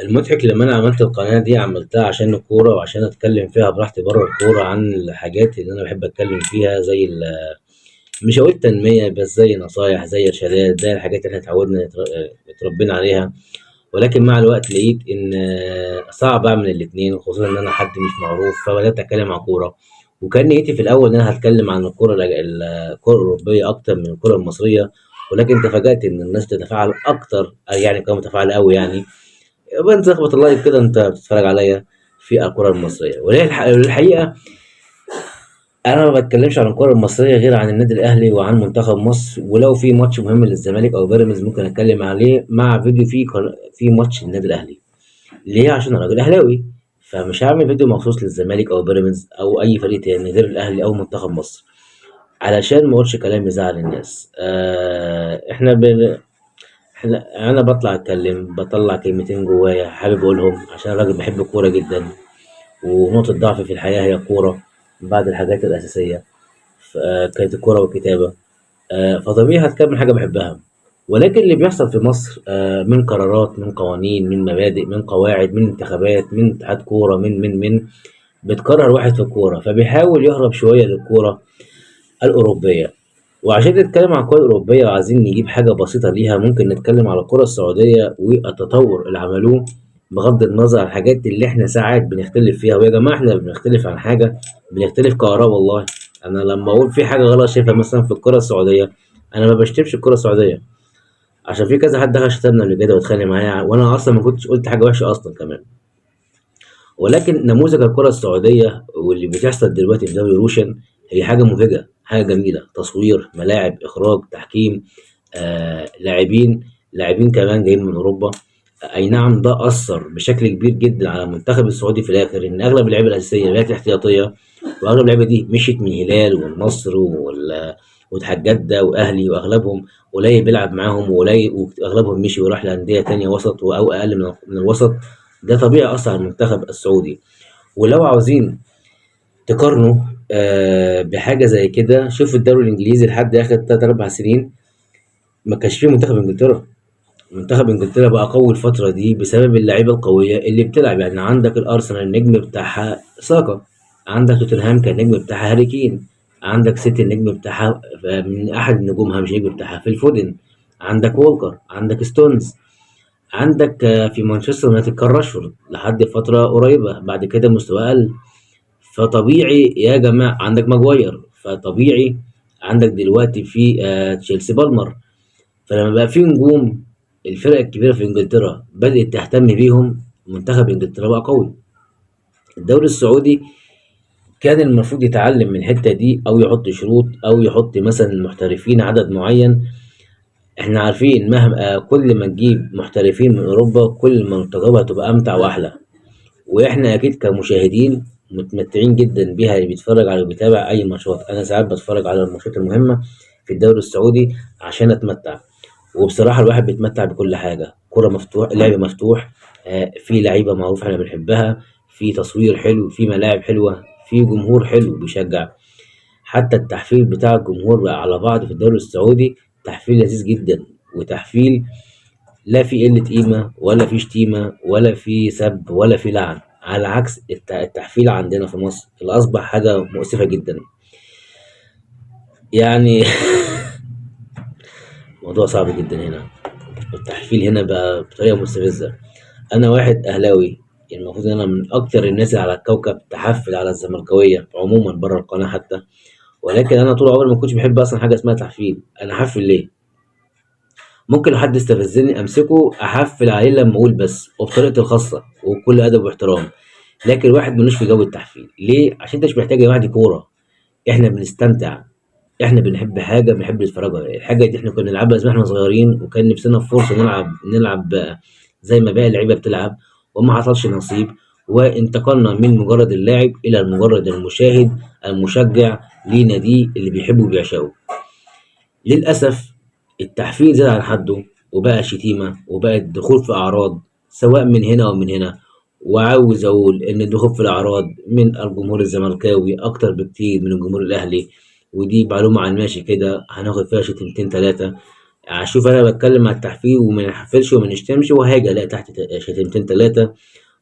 المضحك لما انا عملت القناه دي عملتها عشان الكوره وعشان اتكلم فيها براحتي بره الكوره عن الحاجات اللي انا بحب اتكلم فيها زي مش هقول تنميه، بس زي نصايح، زي ارشادات، زي الحاجات اللي احنا اتعودنا اتربينا عليها. ولكن مع الوقت لقيت ان صعب اعمل الاتنين، خصوصا ان انا حد مش معروف، فبدات اتكلم عن كوره. وكان نيتي في الاول ان انا هتكلم عن الكره الاوروبيه اكتر من الكره المصريه. ولكن تفاجأت ان الناس تتفاعل اكتر، يعني كانوا متفاعل قوي يعني. يبقى انت اخبط اللايك كده انت بتتفرج عليا في الكره المصريه. وهي الحقيقه انا ما بتكلمش عن الكره المصريه غير عن النادي الاهلي وعن منتخب مصر. ولو في ماتش مهم للزمالك او بيراميدز ممكن اتكلم عليه مع فيديو في ماتش النادي الاهلي. ليه؟ عشان انا راجل اهلاوي. فمش هعمل فيديو مخصوص للزمالك او بيراميدز او اي فريق تاني غير الاهلي او منتخب مصر، علشان ما اقولش كلام يزعل الناس. انا بطلع اتكلم، بطلع كلمتين جوايا حابب اقولهم، عشان انا راجل بحب الكوره جدا. ونقطة ضعفي في الحياة هي الكورة بعد الحاجات الأساسية. كانت الكورة والكتابة. فطبيعي هتكمل حاجة بحبها. ولكن اللي بيحصل في مصر من قرارات، من قوانين، من مبادئ، من قواعد، من انتخابات، من اتحاد كورة، من بتكرر واحد في الكورة، فبيحاول يهرب شوية للكورة الأوروبية. وعشان نتكلم عن الكرة الأوروبية وعايزين نجيب حاجة بسيطة ليها، ممكن نتكلم على الكرة السعودية والتطور اللي عملوه، بغض النظر عن الحاجات اللي احنا ساعات بنختلف فيها. ويا جماعة احنا بنختلف عن حاجة، بنختلف كآراء والله. أنا لما أقول في حاجة غلط شايفها مثلا في الكرة السعودية، أنا ما بشتمش الكرة السعودية، عشان في كذا حد دخل شتمنا قبل كده واتخانق معايا، وأنا أصلا ما كنتش قلت حاجة وحشة أصلا كمان. ولكن نموذج الكرة السعودية واللي بتحصل دلوقتي في دوري روشن هي حاجة مبهجة، حاجة جميلة. تصوير، ملاعب، إخراج، تحكيم، لاعبين كمان جايين من أوروبا. أي نعم ده أثر بشكل كبير جدا على المنتخب السعودي في الآخر، إن أغلب اللعيبة الأساسية بقت احتياطية. وأغلب اللعيبة دي مشيت من الهلال والنصر واتحاد جدة وأهلي، وأغلبهم قليل بيلعب معاهم، وقليل وأغلبهم مشي وراح لأندية تانية وسط أو أقل من الوسط. ده طبيعي أثر على المنتخب السعودي. ولو عاوزين تقارنوا بحاجة زي كده، شوف الدوري الإنجليزي لحد آخر 3 4 سنين ما كانش فيه منتخب إنجلترا. منتخب إنجلترا بقى قوي الفترة دي بسبب اللعيبة القوية اللي بتلعب. يعني عندك الأرسنال النجم بتاعها ساكا، عندك توتنهام كان النجم بتاعها هاري كين، عندك سيتي النجم بتاعها من أحد نجومها مش النجم بتاعها في الفودن، عندك وولكر، عندك ستونز، عندك في مانشستر يونايتد كان راشفورد لحد فترة قريبة، بعد كده مستواه قل. فطبيعي يا جماعة عندك ماجواير، فطبيعي عندك دلوقتي في تشيلسي بالمر. فلما بقى في نجوم، الفرق الكبيرة في إنجلترا بدأت تهتم بيهم، منتخب إنجلترا بقى قوي. الدوري السعودي كان المفروض يتعلم من الحتة دي، أو يحط شروط، أو يحط مثلا المحترفين عدد معين. احنا عارفين مهما كل ما تجيب محترفين من أوروبا كل ما التجربة هتبقى أمتع وأحلى. واحنا اكيد كمشاهدين متمتعين جدا بيها، اللي بيتفرج على بيتابع اي ماتشات. انا ساعات بتفرج على الماتشات المهمه في الدوري السعودي عشان اتمتع. وبصراحه الواحد بيتمتع بكل حاجه، كره مفتوح، لعب مفتوح، في لعيبه معروفه احنا بنحبها، في تصوير حلو، في ملاعب حلوه، في جمهور حلو بيشجع. حتى التحفيل بتاع الجمهور بقى على بعض في الدوري السعودي تحفيل لذيذ جدا، وتحفيل لا في قلة قيمة ولا في شتيمة ولا في سب ولا في لعن، على عكس التحفيل عندنا في مصر اللي أصبح حاجة مؤسفة جدا يعني. موضوع صعب جدا هنا، التحفيل هنا بقى بطريقة مستفزة. أنا واحد أهلاوي، المفروض إن أنا من أكتر الناس اللي على الكوكب تحفل على الزملكاوية عموما بره القناة حتى. ولكن أنا طول عمري ما كنتش بحب أصلا حاجة اسمها تحفيل. أنا أحفل ليه؟ ممكن لو حد استفزني أمسكه أحفل عليه لما أقول بس، وبطريقتي الخاصة وبكل أدب واحترام. لكن الواحد ملوش في جو التحفيل. ليه؟ عشان انت مش محتاج يا جماعه دي كوره، احنا بنستمتع، احنا بنحب حاجه بنحب نتفرج عليها. الحاجه دي احنا كنا نلعبها زمان واحنا صغيرين، وكان نفسنا في فرصه نلعب زي ما باقي اللعيبه بتلعب، وما حصلش نصيب. وانتقلنا من مجرد اللاعب الى مجرد المشاهد المشجع لناديه اللي بيحبه وبيعشقه. للأسف التحفيل زاد عن حده، وبقى شتيمة، وبقى الدخول في أعراض سواء من هنا ومن هنا. وعاوز أقول إن الدخول في الأعراض من الجمهور الزملكاوي أكتر بكتير من الجمهور الأهلي. ودي معلومة على الماشي كده هناخد فيها شتيمتين تلاتة. اشوف انا بتكلم على التحفيل وما نحفلش وما نشتمش وهاجي الاقي تحت شتيمتين ثلاثه.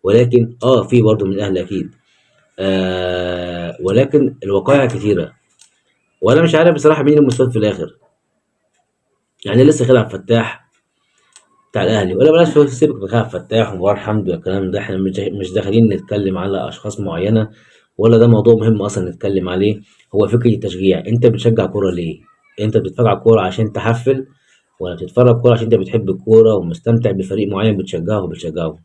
ولكن في برضه من الاهل اكيد. ولكن الوقائع كتيره، وانا مش عارف بصراحه مين المستفيد في الاخر. يعني لسه خالد عبد الفتاح بتاع الاهلي، ولا بلاش سيبك من خالد عبد الفتاح ومبارك حمدي والكلام ده، احنا مش داخلين نتكلم على اشخاص معينه، ولا ده موضوع مهم اصلا نتكلم عليه. هو فكره التشجيع، انت بتشجع كوره ليه؟ انت بتتفرج على الكوره عشان تحفل، ولا بتتفرج كوره عشان انت بتحب الكوره ومستمتع بفريق معين بتشجعه؟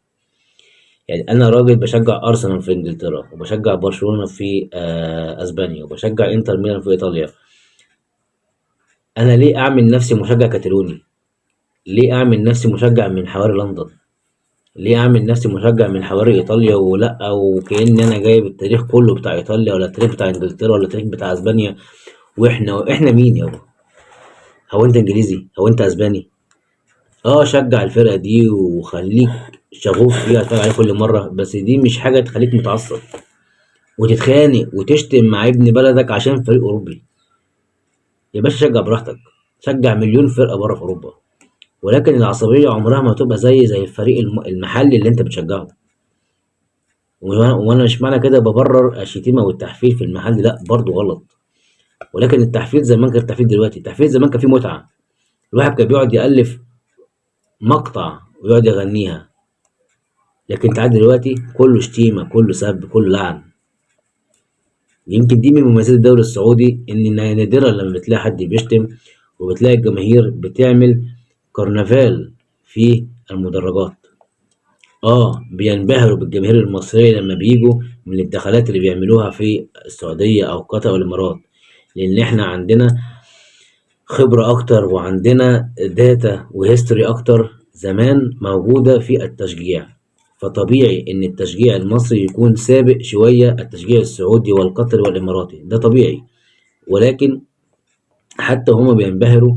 يعني انا راجل بشجع ارسنال في انجلترا، وبشجع برشلونه في اسبانيا، وبشجع انتر ميلان في ايطاليا. انا ليه اعمل نفسي مشجع كتالوني؟ ليه اعمل نفسي مشجع من حواري لندن؟ ليه اعمل نفسي مشجع من حواري ايطاليا، ولا وكأن انا جايب التاريخ كله بتاع ايطاليا، ولا التاريخ بتاع انجلترا، ولا التاريخ بتاع اسبانيا؟ واحنا مين يابا؟ هو انت انجليزي؟ هو انت اسباني؟ شجع الفرقه دي وخليك شغوف فيها، اتفرج عليها كل مره، بس دي مش حاجه تخليك متعصب وتتخانق وتشتم مع ابن بلدك عشان فريق اوروبي. يا باشا شجع براحتك، شجع مليون فرقه بره في اوروبا، ولكن العصبيه عمرها ما هتبقى زي الفريق المحلي اللي انت بتشجعه. وانا مش معنى كده ببرر الشتيمه والتحفيل في المحل، لا برضه غلط. ولكن التحفيل زمان غير التحفيل دلوقتي. التحفيل زمان كان فيه متعه، الواحد كان بيقعد يالف مقطع ويقعد يغنيها. لكن تعال دلوقتي كله شتيمه، كله سب، كله لعن. يمكن دي من مميزات الدوري السعودي، ان نادرا لما بتلاقي حد بيشتم، وبتلاقي الجماهير بتعمل كرنفال في المدرجات. بينبهروا بالجماهير المصرية لما بيجوا من الدخلات اللي بيعملوها في السعودية أو قطر أو الإمارات، لأن إحنا عندنا خبرة أكتر، وعندنا داتا وهيستوري أكتر زمان موجودة في التشجيع. فطبيعي إن التشجيع المصري يكون سابق شوية التشجيع السعودي والقطري والإماراتي، ده طبيعي. ولكن حتى هما بينبهروا،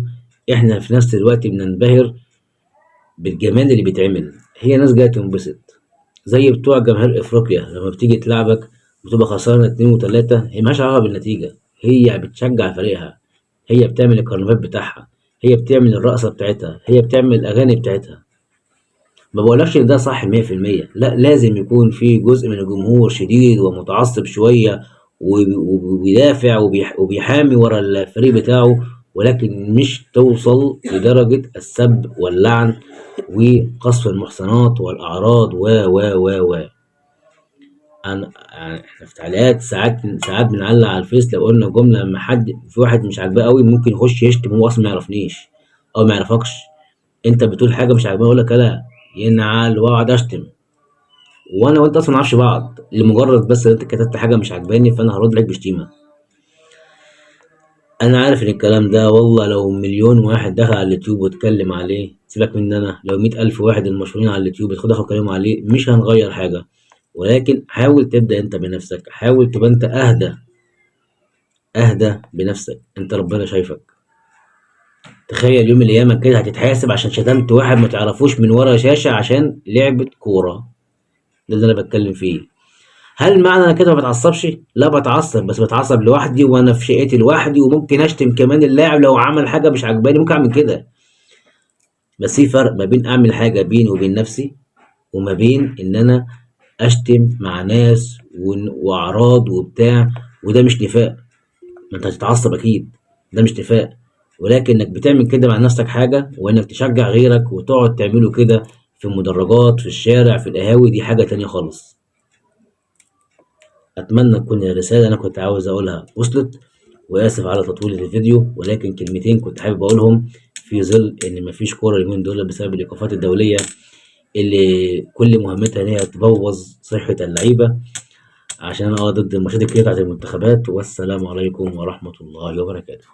إحنا في نفس الوقت بننبهر بالجمال اللي بيتعمل. هي ناس جاية تنبسط، زي بتوع جماهير افريقيا لما بتيجي تلعبك وتبقى خسرانة 2 و3، هي مالهاش علاقة بالنتيجة، هي بتشجع فريقها، هي بتعمل الكرنفال بتاعها، هي بتعمل الرقصة بتاعتها، هي بتعمل الأغاني بتاعتها. ما بقولكش إن ده صح 100%، لا، لازم يكون في جزء من الجمهور شديد ومتعصب شوية، وبيدافع وبيحامي ورا الفريق بتاعه، ولكن مش توصل لدرجة السب واللعن وقصف المحصنات والأعراض و احنا في تعليقات ساعات بنعلق على الفيس، لو قلنا جملة لما حد في واحد مش عاجباه قوي ممكن يخش يشتم، هو اصلا ما يعرفنيش او ما يعرفكش. انت بتقول حاجة مش عاجباه، اقول لك لا ينعل واقعد اشتم، وانا وانت اصلا ما نعرفش بعض، لمجرد بس انت كتبت حاجة مش عاجباني فانا هرد لك بشتيمة. انا عارف ان الكلام ده والله لو مليون واحد دخل على اليوتيوب واتكلم عليه، سيبك من انا، لو 100,000 واحد المشهورين على اليوتيوب دخلوا اتكلموا عليه مش هنغير حاجة. ولكن حاول تبدأ انت بنفسك، حاول تبقى انت اهدى بنفسك، انت ربنا شايفك. تخيل يوم القيامة كده هتتحاسب عشان شتمت واحد ما تعرفوش من ورا شاشة عشان لعبة كورة. ده اللي انا بتكلم فيه. هل معنى انا كده ما بتعصبش؟ لا بتعصب، بس بتعصب لوحدي وانا في شقتي لوحدي، وممكن اشتم كمان اللاعب لو عمل حاجة مش عجباني، ممكن اعمل كده. بس في فرق ما بين اعمل حاجة بيني وبين نفسي، وما بين ان انا اشتم مع ناس واعراض وبتاع. وده مش نفاق، ما انت هتتعصب اكيد، ده مش نفاق. ولكن انك بتعمل كده مع نفسك حاجة، وانك تشجع غيرك وتقعد تعمله كده في المدرجات، في الشارع، في القهاوي، دي حاجة تانية خالص. اتمنى تكون الرسالة انا كنت عاوز اقولها وصلت، واسف على تطويل الفيديو، ولكن كلمتين كنت حابب اقولهم في ظل ان مفيش كورة اليومين دول بسبب الايقافات الدولية اللي كل مهمتها ان هي تبوظ صحة اللعيبة، عشان ضد الماتشات الكتير بتاعت المنتخبات. والسلام عليكم ورحمة الله وبركاته.